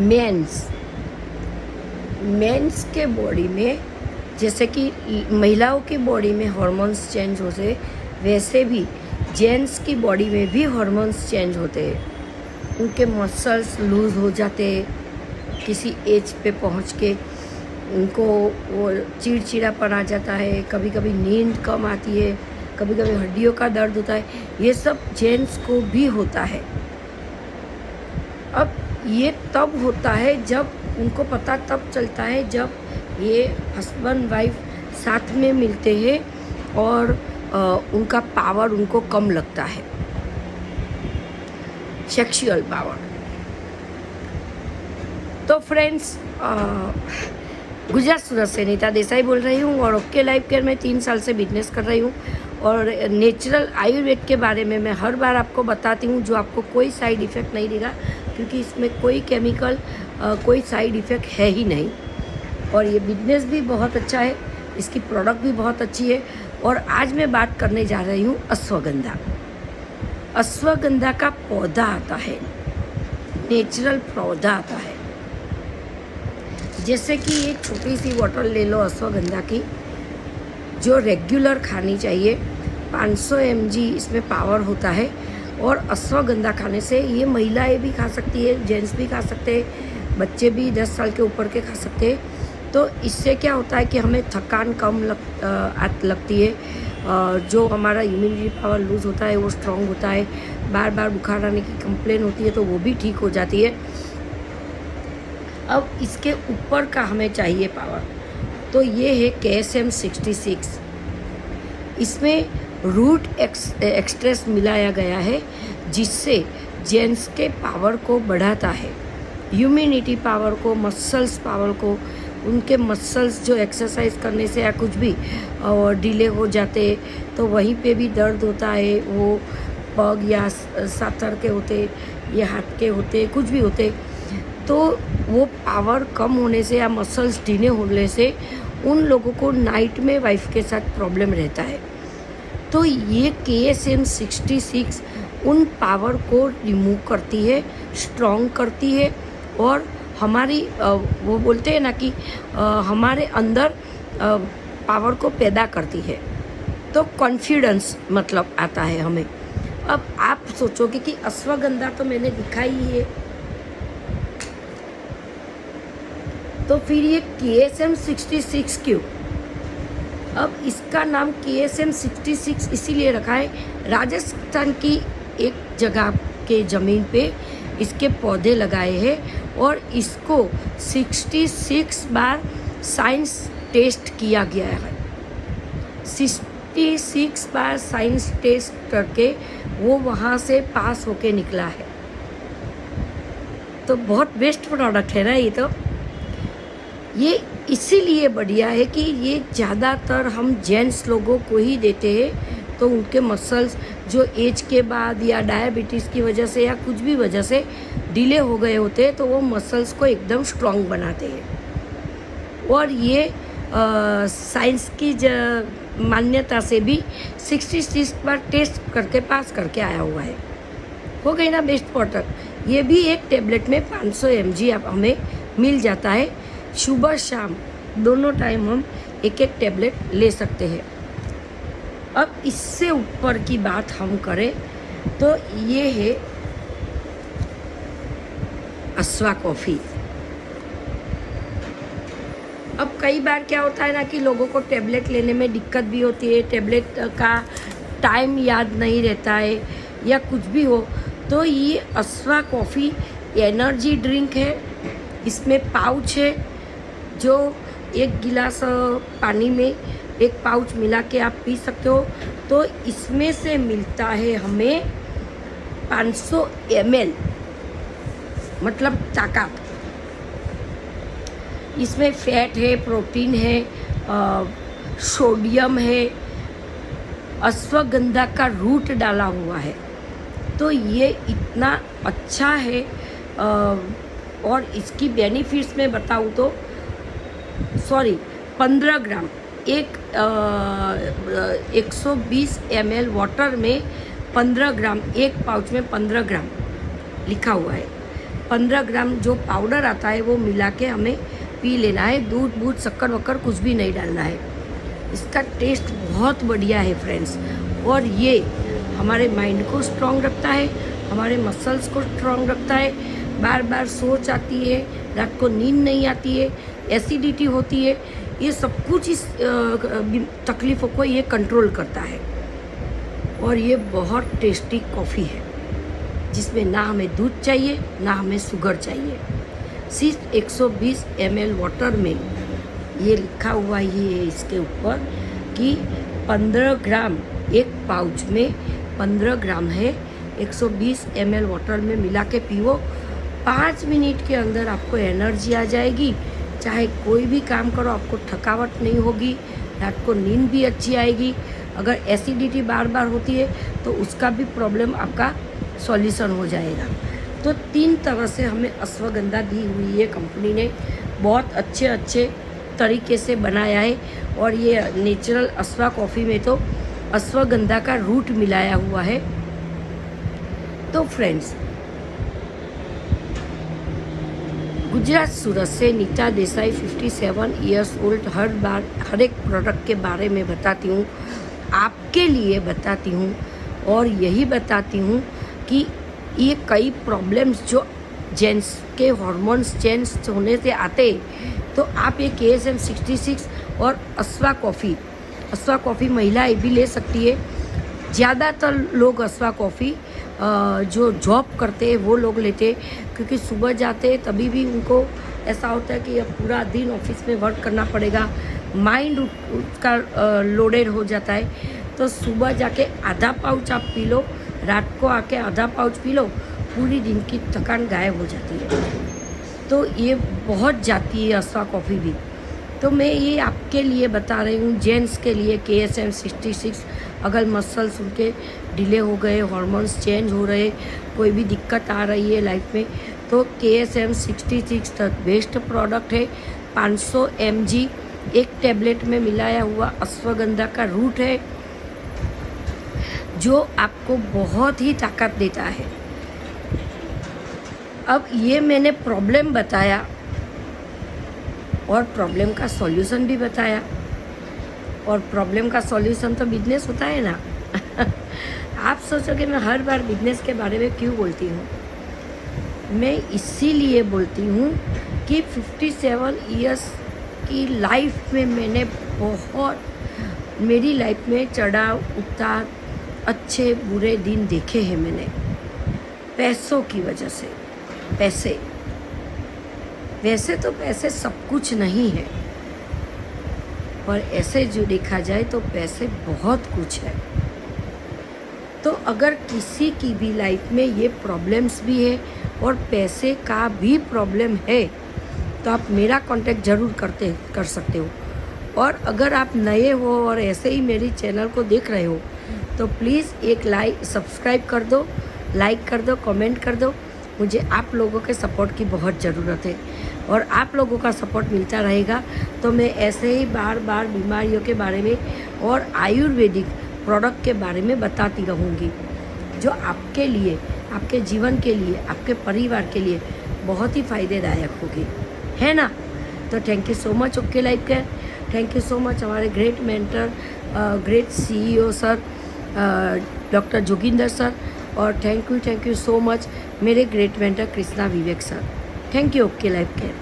Mains के body में जैसे कि महिलाओं की बॉडी में हार्मोन्स चेंज होते वैसे भी जेंट्स की बॉडी में भी हार्मोन्स चेंज होते हैं। उनके मसल्स लूज हो जाते हैं, किसी एज पे पहुंच के उनको वो चिड़चिड़ापन आ जाता है, कभी कभी नींद कम आती है, कभी कभी हड्डियों का दर्द होता है। ये सब जेंट्स को भी होता है। अब ये तब होता है जब उनको पता तब चलता है जब ये हस्बैंड वाइफ साथ में मिलते हैं और उनका पावर उनको कम लगता है, सेक्सुअल पावर। तो फ्रेंड्स, गुजरात सूरत से नीता देसाई बोल रही हूँ और ओके लाइफ केयर में 3 साल से बिजनेस कर रही हूँ। और नेचुरल आयुर्वेद के बारे में मैं हर बार आपको बताती हूँ, जो आपको कोई साइड इफ़ेक्ट नहीं देगा, क्योंकि इसमें कोई केमिकल कोई साइड इफ़ेक्ट है ही नहीं। और ये बिजनेस भी बहुत अच्छा है, इसकी प्रोडक्ट भी बहुत अच्छी है। और आज मैं बात करने जा रही हूँ अश्वगंधा। अश्वगंधा का पौधा आता है, नेचुरल पौधा आता है। जैसे कि एक छोटी सी बॉटल ले लो अश्वगंधा की, जो रेगुलर खानी चाहिए। 500 mg इसमें पावर होता है। और अश्वगंधा खाने से ये महिलाएं भी खा सकती है, जेंट्स भी खा सकते हैं, बच्चे भी 10 साल के ऊपर के खा सकते हैं। तो इससे क्या होता है कि हमें थकान कम लगती है, जो हमारा इम्यूनिटी पावर लूज़ होता है वो स्ट्रॉन्ग होता है, बार बार बुखार आने की कंप्लेन होती है तो वो भी ठीक हो जाती है। अब इसके ऊपर का हमें चाहिए पावर, तो ये है KSM 66। इसमें रूट एक्सट्रेस मिलाया गया है, जिससे जेंट्स के पावर को बढ़ाता है, इम्यूनिटी पावर को, मसल्स पावर को। उनके मसल्स जो एक्सरसाइज करने से या कुछ भी डिले हो जाते तो वहीं पे भी दर्द होता है, वो पग या सातर के होते या हाथ के होते, कुछ भी होते, तो वो पावर कम होने से या मसल्स ढीले होने से उन लोगों को नाइट में वाइफ के साथ प्रॉब्लम रहता है। तो ये KSM 66 उन पावर को रिमूव करती है, स्ट्रॉन्ग करती है और हमारी वो बोलते हैं ना कि हमारे अंदर पावर को पैदा करती है। तो कॉन्फिडेंस मतलब आता है हमें। अब आप सोचोगे कि अश्वगंधा तो मैंने दिखाई ही है, तो फिर ये KSM 66 क्यों? अब इसका नाम KSM 66 इसीलिए रखा है, राजस्थान की एक जगह के ज़मीन पे इसके पौधे लगाए हैं और इसको 66 बार साइंस टेस्ट किया गया है। 66 बार साइंस टेस्ट करके वो वहाँ से पास होके निकला है। तो बहुत बेस्ट प्रोडक्ट है ना ये। तो ये इसीलिए बढ़िया है कि ये ज़्यादातर हम जेंट्स लोगों को ही देते हैं, तो उनके मसल्स जो एज के बाद या डायबिटीज़ की वजह से या कुछ भी वजह से डिले हो गए होते हैं, तो वो मसल्स को एकदम स्ट्रॉन्ग बनाते हैं। और ये साइंस की मान्यता से भी 66 बार टेस्ट करके पास करके आया हुआ है। हो गई ना बेस्ट प्रोडक्ट। ये भी एक टेबलेट में 500 mg अब हमें मिल जाता है। सुबह शाम दोनों टाइम हम एक एक टेबलेट ले सकते हैं। अब इससे ऊपर की बात हम करें तो ये है अस्वा कॉफ़ी। अब कई बार क्या होता है ना कि लोगों को टेबलेट लेने में दिक्कत भी होती है, टेबलेट का टाइम याद नहीं रहता है या कुछ भी हो, तो ये अस्वा कॉफ़ी एनर्जी ड्रिंक है। इसमें पाउच है, जो 1 गिलास पानी में 1 पाउच मिला के आप पी सकते हो। तो इसमें से मिलता है हमें 500 ml, मतलब ताकत। इसमें फैट है, प्रोटीन है, सोडियम है, अश्वगंधा का रूट डाला हुआ है। तो ये इतना अच्छा है। और इसकी बेनिफिट्स में बताऊँ तो 15 ग्राम 120 ml वाटर में 15 ग्राम, एक पाउच में 15 ग्राम लिखा हुआ है। 15 ग्राम जो पाउडर आता है वो मिला के हमें पी लेना है। दूध बूध शक्कर वक्कर कुछ भी नहीं डालना है। इसका टेस्ट बहुत बढ़िया है फ्रेंड्स, और ये हमारे माइंड को स्ट्रॉन्ग रखता है, हमारे मसल्स को स्ट्रॉन्ग रखता है। बार बार सोच आती है, रात को नींद नहीं आती है, एसिडिटी होती है, ये सब कुछ इस तकलीफ़ों को ये कंट्रोल करता है। और ये बहुत टेस्टी कॉफ़ी है जिसमें ना हमें दूध चाहिए ना हमें शुगर चाहिए। सिर्फ 120 ml वाटर में ये लिखा हुआ ही है इसके ऊपर कि 15 ग्राम, एक पाउच में 15 ग्राम है। 120 ml वाटर में मिला के पियो, 5 मिनट के अंदर आपको एनर्जी आ जाएगी। चाहे कोई भी काम करो आपको थकावट नहीं होगी, रात को नींद भी अच्छी आएगी। अगर एसिडिटी बार बार होती है तो उसका भी प्रॉब्लम आपका सॉल्यूशन हो जाएगा। तो 3 तरह से हमें अश्वगंधा दी हुई है कंपनी ने, बहुत अच्छे अच्छे तरीके से बनाया है। और ये नेचुरल अश्वा कॉफ़ी में तो अश्वगंधा का रूट मिलाया हुआ है। तो फ्रेंड्स, गुजरात सूरत से नीता देसाई 57 ईयर्स ओल्ड हर एक प्रोडक्ट के बारे में बताती हूँ, आपके लिए बताती हूँ। और यही बताती हूँ कि ये कई प्रॉब्लम्स जो जेंट्स के हार्मोन्स चेंज होने से आते, तो आप ये KSM 66 और अश्वा कॉफ़ी महिलाएं भी ले सकती है। ज़्यादातर लोग अश्वा कॉफ़ी जो जॉब करते हैं वो लोग लेते, क्योंकि सुबह जाते तभी भी उनको ऐसा होता है कि अब पूरा दिन ऑफिस में वर्क करना पड़ेगा, माइंड उसका लोडेड हो जाता है। तो सुबह जाके आधा पाउच आप पी लो, रात को आके आधा पाउच पी लो, पूरी दिन की थकान गायब हो जाती है। तो ये बहुत जाती है अश्वा कॉफ़ी भी। तो मैं ये आपके लिए बता रही हूँ, जेंट्स के लिए KSM 66। अगर मसल्स उनके डिले हो गए, हार्मोन्स चेंज हो रहे, कोई भी दिक्कत आ रही है लाइफ में, तो KSM 66 तक बेस्ट प्रोडक्ट है। 500 mg एक टेबलेट में मिलाया हुआ अश्वगंधा का रूट है जो आपको बहुत ही ताकत देता है। अब ये मैंने प्रॉब्लम बताया और प्रॉब्लम का सॉल्यूशन भी बताया, और प्रॉब्लम का सॉल्यूशन तो बिजनेस होता है ना। आप सोचोगे मैं हर बार बिजनेस के बारे में क्यों बोलती हूँ? मैं इसीलिए बोलती हूँ कि 57 इयर्स की लाइफ में मैंने बहुत, मेरी लाइफ में चढ़ाव उतार, अच्छे बुरे दिन देखे हैं मैंने, पैसों की वजह से। पैसे, वैसे तो पैसे सब कुछ नहीं है, पर ऐसे जो देखा जाए तो पैसे बहुत कुछ है। तो अगर किसी की भी लाइफ में ये प्रॉब्लम्स भी है और पैसे का भी प्रॉब्लम है, तो आप मेरा कांटेक्ट ज़रूर कर सकते हो। और अगर आप नए हो और ऐसे ही मेरी चैनल को देख रहे हो, तो प्लीज़ एक सब्सक्राइब कर दो, लाइक कर दो, कमेंट कर दो। मुझे आप लोगों के सपोर्ट की बहुत ज़रूरत है, और आप लोगों का सपोर्ट मिलता रहेगा तो मैं ऐसे ही बार बार बीमारियों के बारे में और आयुर्वेदिक प्रोडक्ट के बारे में बताती रहूँगी, जो आपके लिए, आपके जीवन के लिए, आपके परिवार के लिए बहुत ही फ़ायदेदायक होगी, है ना। तो thank you so much okay life care, thank you so much हमारे great mentor, great CEO sir, doctor Joginder sir, और थैंक यू सो मच मेरे great mentor Krishna Vivek sir. Thank you okay life care.